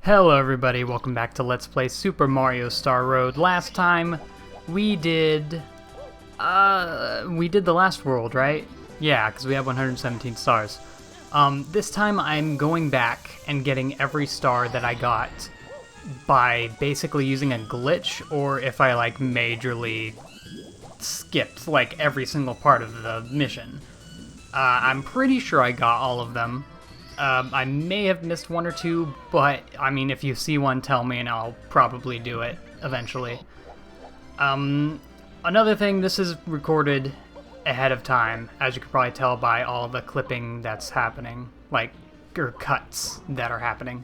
Hello everybody, welcome back to Let's Play Super Mario Star Road. Last time we did the last world, right? Yeah, because we have 117 stars. This time I'm going back and getting every star that I got by basically using a glitch, or if I like majorly skipped like every single part of the mission. I'm pretty sure I got all of them. I may have missed one or two, but, I mean, if you see one, tell me and I'll probably do it eventually. Another thing, this is recorded ahead of time, as you can probably tell by all the clipping that's happening, or cuts that are happening.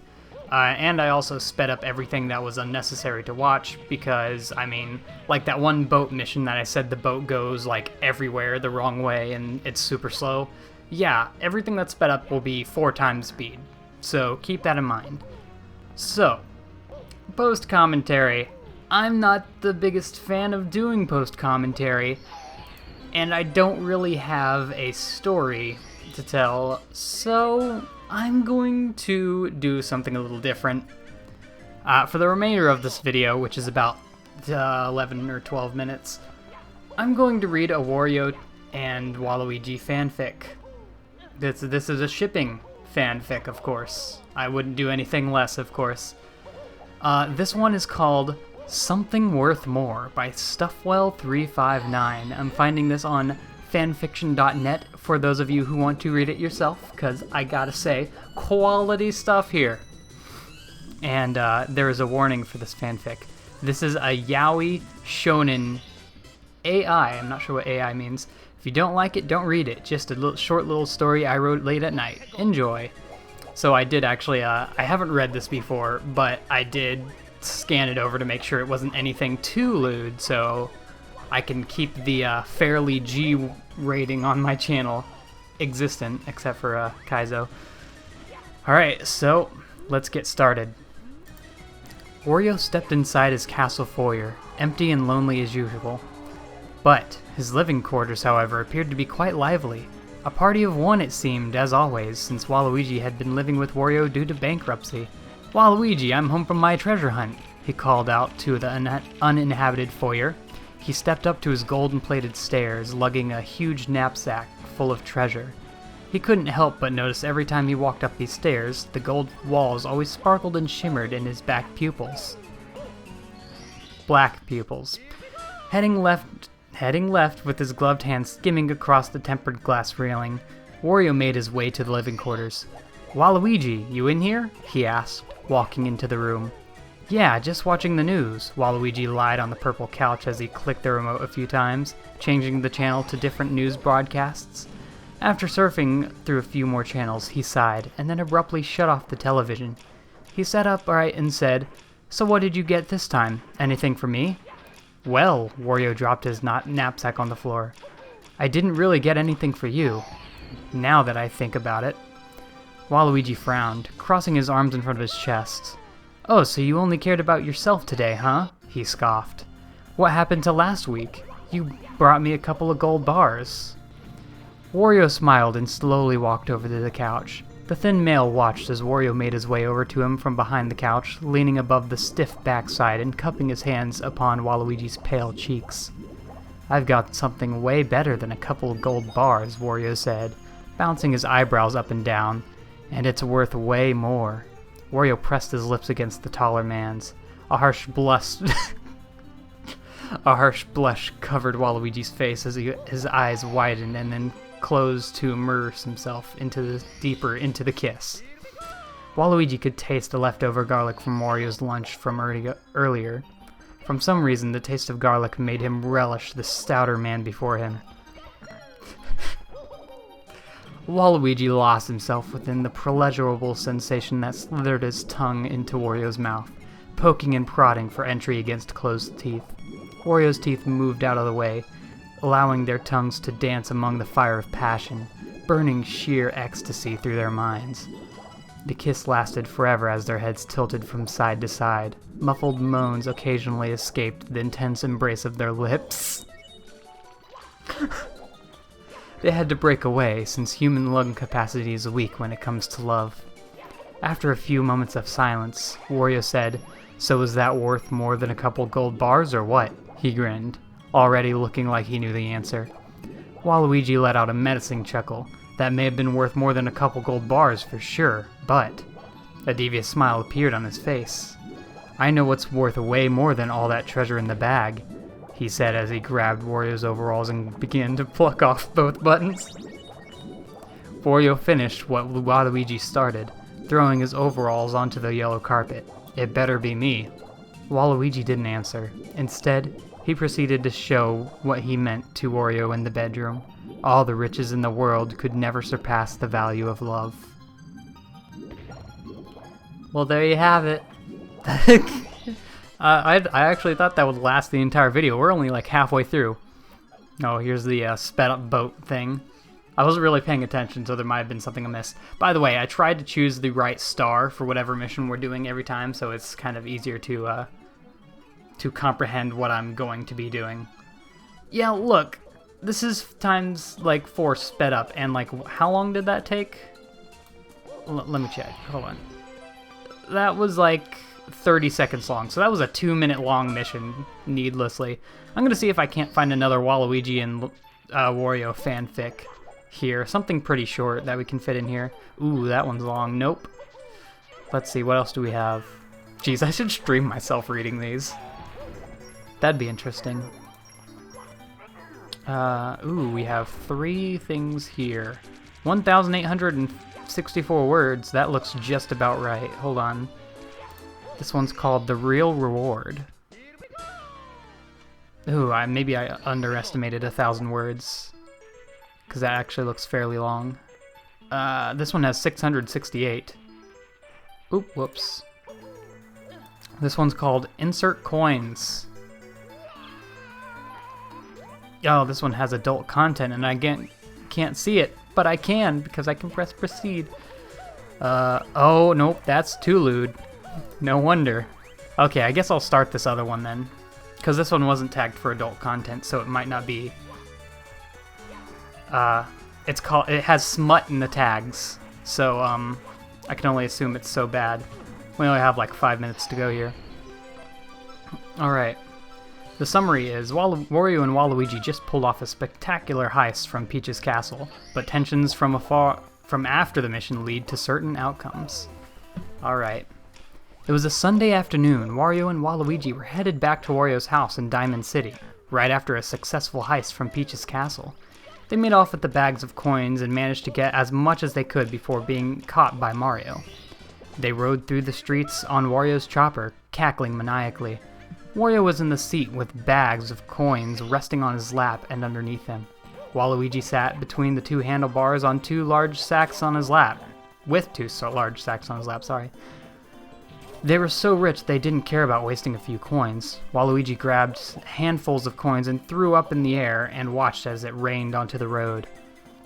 And I also sped up everything that was unnecessary to watch because, I mean, like that one boat mission that I said the boat goes, like, everywhere the wrong way and it's super slow. Yeah, everything that's sped up will be 4 times speed, so keep that in mind. So, post-commentary. I'm not the biggest fan of doing post-commentary, and I don't really have a story to tell, so I'm going to do something a little different. For the remainder of this video, which is about 11 or 12 minutes, I'm going to read a Wario and Waluigi fanfic. This is a shipping fanfic, of course. I wouldn't do anything less, of course. This one is called Something Worth More by Stuffwell359. I'm finding this on fanfiction.net for those of you who want to read it yourself, because I gotta say, quality stuff here. And there is a warning for this fanfic. This is a yaoi shonen AI. I'm not sure what AI means. If you don't like it, don't read it. Just a short little story I wrote late at night. Enjoy. So I did actually, I haven't read this before, but I did scan it over to make sure it wasn't anything too lewd, so I can keep the fairly G rating on my channel existent, except for Kaizo. Alright, so let's get started. Wario stepped inside his castle foyer, empty and lonely as usual. But his living quarters, however, appeared to be quite lively. A party of one, it seemed, as always, since Waluigi had been living with Wario due to bankruptcy. "Waluigi, I'm home from my treasure hunt," he called out to the uninhabited foyer. He stepped up to his golden-plated stairs, lugging a huge knapsack full of treasure. He couldn't help but notice every time he walked up these stairs, the gold walls always sparkled and shimmered in his black pupils. Heading left with his gloved hand skimming across the tempered glass railing, Wario made his way to the living quarters. "Waluigi, you in here?" he asked, walking into the room. "Yeah, just watching the news." Waluigi lied on the purple couch as he clicked the remote a few times, changing the channel to different news broadcasts. After surfing through a few more channels, he sighed, and then abruptly shut off the television. He sat upright and said, "So what did you get this time? Anything for me?" "Well," Wario dropped his knapsack on the floor, "I didn't really get anything for you, now that I think about it." Waluigi frowned, crossing his arms in front of his chest. "Oh, so you only cared about yourself today, huh?" he scoffed. "What happened to last week? You brought me a couple of gold bars." Wario smiled and slowly walked over to the couch. The thin male watched as Wario made his way over to him from behind the couch, leaning above the stiff backside and cupping his hands upon Waluigi's pale cheeks. "I've got something way better than a couple of gold bars," Wario said, bouncing his eyebrows up and down, "and it's worth way more." Wario pressed his lips against the taller man's. A harsh blush covered Waluigi's face as his eyes widened and then closed to immerse himself deeper into the kiss. Waluigi could taste the leftover garlic from Wario's lunch from earlier. For some reason, the taste of garlic made him relish the stouter man before him. Waluigi lost himself within the pleasurable sensation that slithered his tongue into Wario's mouth, poking and prodding for entry against closed teeth. Wario's teeth moved out of the way, allowing their tongues to dance among the fire of passion, burning sheer ecstasy through their minds. The kiss lasted forever as their heads tilted from side to side. Muffled moans occasionally escaped the intense embrace of their lips. They had to break away, since human lung capacity is weak when it comes to love. After a few moments of silence, Wario said, "So was that worth more than a couple gold bars or what?" He grinned, already looking like he knew the answer. Waluigi let out a menacing chuckle. That may have been worth more than a couple gold bars for sure, but... A devious smile appeared on his face. "I know what's worth way more than all that treasure in the bag," he said as he grabbed Wario's overalls and began to pluck off both buttons. Wario finished what Waluigi started, throwing his overalls onto the yellow carpet. "It better be me." Waluigi didn't answer. Instead, he proceeded to show what he meant to Wario in the bedroom. All the riches in the world could never surpass the value of love. Well, there you have it. I actually thought that would last the entire video. We're only like halfway through. Oh, here's the sped up boat thing. I wasn't really paying attention, so there might have been something amiss. By the way, I tried to choose the right star for whatever mission we're doing every time, so it's kind of easier to comprehend what I'm going to be doing. Yeah, look, this is times like 4 sped up, and like how long did that take? Let me check. Hold on. That was like 30 seconds long, so that was a 2-minute long mission, needlessly. I'm gonna see if I can't find another Waluigi and Wario fanfic here. Something pretty short that we can fit in here. Ooh, that one's long. Nope. Let's see, what else do we have? Jeez, I should stream myself reading these. That'd be interesting. Ooh, we have 3 things here. 1,864 words. That looks just about right. Hold on. This one's called The Real Reward. Ooh, maybe I underestimated 1,000 words, because that actually looks fairly long. This one has 668. Oop, whoops. This one's called Insert Coins. Oh, this one has adult content, and I can't see it, but I can, because I can press proceed. Oh, nope, that's too lewd. No wonder. Okay, I guess I'll start this other one then, because this one wasn't tagged for adult content, so it might not be. It has smut in the tags, so I can only assume it's so bad. We only have like 5 minutes to go here. Alright. The summary is, Wario and Waluigi just pulled off a spectacular heist from Peach's castle, but tensions from after the mission lead to certain outcomes. Alright. It was a Sunday afternoon. Wario and Waluigi were headed back to Wario's house in Diamond City, right after a successful heist from Peach's castle. They made off with the bags of coins and managed to get as much as they could before being caught by Mario. They rode through the streets on Wario's chopper, cackling maniacally. Wario was in the seat with bags of coins resting on his lap and underneath him. Waluigi sat between the 2 handlebars on 2 large sacks on his lap. With 2 large sacks on his lap, sorry. They were so rich they didn't care about wasting a few coins. Waluigi grabbed handfuls of coins and threw up in the air and watched as it rained onto the road.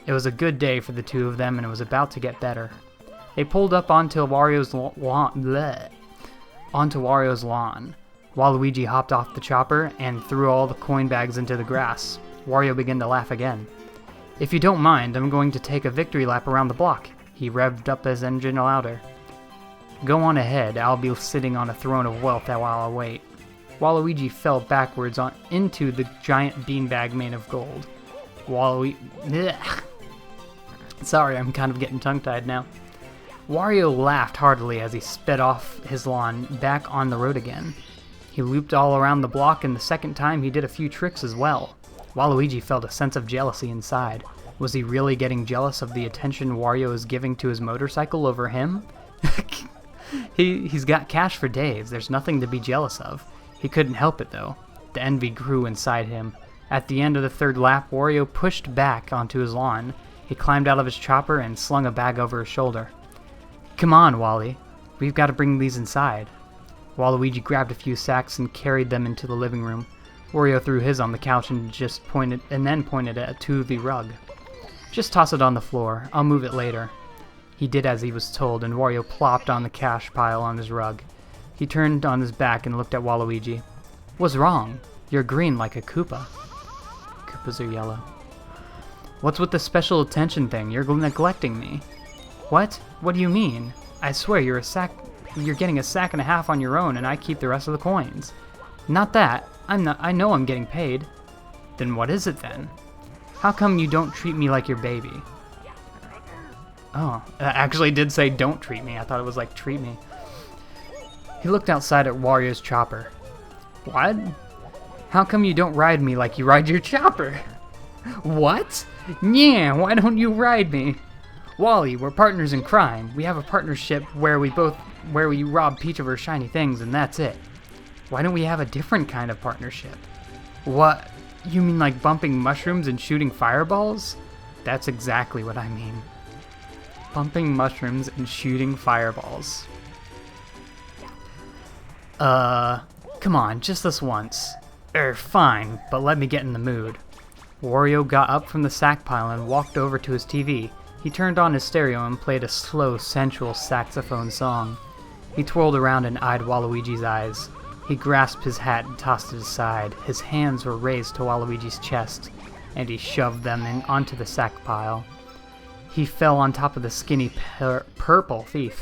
It was a good day for the 2 of them, and it was about to get better. They pulled up onto Wario's lawn. Waluigi hopped off the chopper and threw all the coin bags into the grass. Wario began to laugh again. "If you don't mind, I'm going to take a victory lap around the block." He revved up his engine louder. "Go on ahead, I'll be sitting on a throne of wealth while I wait." Waluigi fell backwards into the giant beanbag made of gold. Sorry, I'm kind of getting tongue-tied now. Wario laughed heartily as he sped off his lawn back on the road again. He looped all around the block, and the second time he did a few tricks as well. Waluigi felt a sense of jealousy inside. Was he really getting jealous of the attention Wario is giving to his motorcycle over him? He's got cash for days. There's nothing to be jealous of. He couldn't help it, though. The envy grew inside him. At the end of the 3rd lap, Wario pushed back onto his lawn. He climbed out of his chopper and slung a bag over his shoulder. "Come on, Wally. We've got to bring these inside." Waluigi grabbed a few sacks and carried them into the living room. Wario threw his on the couch and then pointed it to the rug. "Just toss it on the floor. I'll move it later." He did as he was told, and Wario plopped on the cash pile on his rug. He turned on his back and looked at Waluigi. "What's wrong? You're green like a Koopa." Koopas are yellow. "What's with the special attention thing? You're neglecting me." "What? What do you mean? I swear you're getting a sack and a half on your own, and I keep the rest of the coins. Not that. I know I'm getting paid. Then what is it then? How come you don't treat me like your baby? Oh, it actually did say don't treat me. I thought it was like treat me. He looked outside at Wario's chopper. What? How come you don't ride me like you ride your chopper? What? Yeah, why don't you ride me? Wally, we're partners in crime. We have a partnership where we rob Peach of her shiny things, and that's it. Why don't we have a different kind of partnership? What? You mean like bumping mushrooms and shooting fireballs? That's exactly what I mean. Bumping mushrooms and shooting fireballs. Come on, just this once. Fine, but let me get in the mood. Wario got up from the sack pile and walked over to his TV. He turned on his stereo and played a slow, sensual saxophone song. He twirled around and eyed Waluigi's eyes. He grasped his hat and tossed it aside. His hands were raised to Waluigi's chest, and he shoved them onto the sack pile. He fell on top of the skinny purple thief.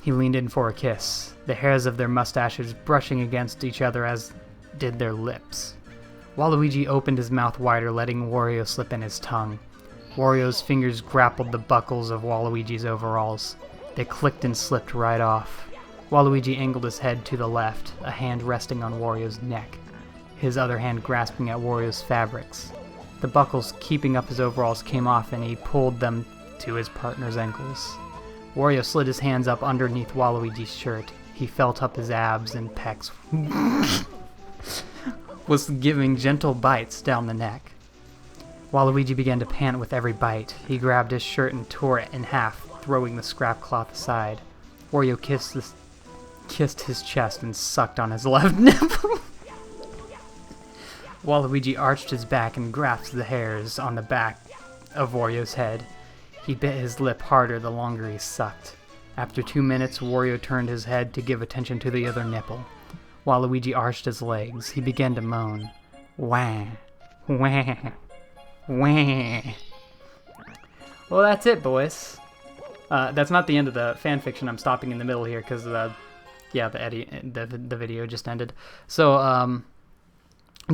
He leaned in for a kiss, the hairs of their mustaches brushing against each other as did their lips. Waluigi opened his mouth wider, letting Wario slip in his tongue. Wario's fingers grappled the buckles of Waluigi's overalls. They clicked and slipped right off. Waluigi angled his head to the left, a hand resting on Wario's neck, his other hand grasping at Wario's fabrics. The buckles keeping up his overalls came off and he pulled them to his partner's ankles. Wario slid his hands up underneath Waluigi's shirt. He felt up his abs and pecs, was giving gentle bites down the neck. Waluigi began to pant with every bite. He grabbed his shirt and tore it in half, throwing the scrap cloth aside. Wario kissed his chest and sucked on his left nipple. Waluigi arched his back and grasped the hairs on the back of Wario's head. He bit his lip harder the longer he sucked. After 2 minutes, Wario turned his head to give attention to the other nipple. Waluigi arched his legs. He began to moan. Wah, wah, wah. Well, that's it, boys. That's not the end of the fanfiction. I'm stopping in the middle here because, the video just ended. So,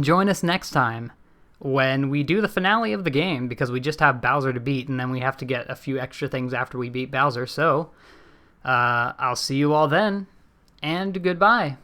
join us next time when we do the finale of the game, because we just have Bowser to beat, and then we have to get a few extra things after we beat Bowser. So, I'll see you all then, and goodbye.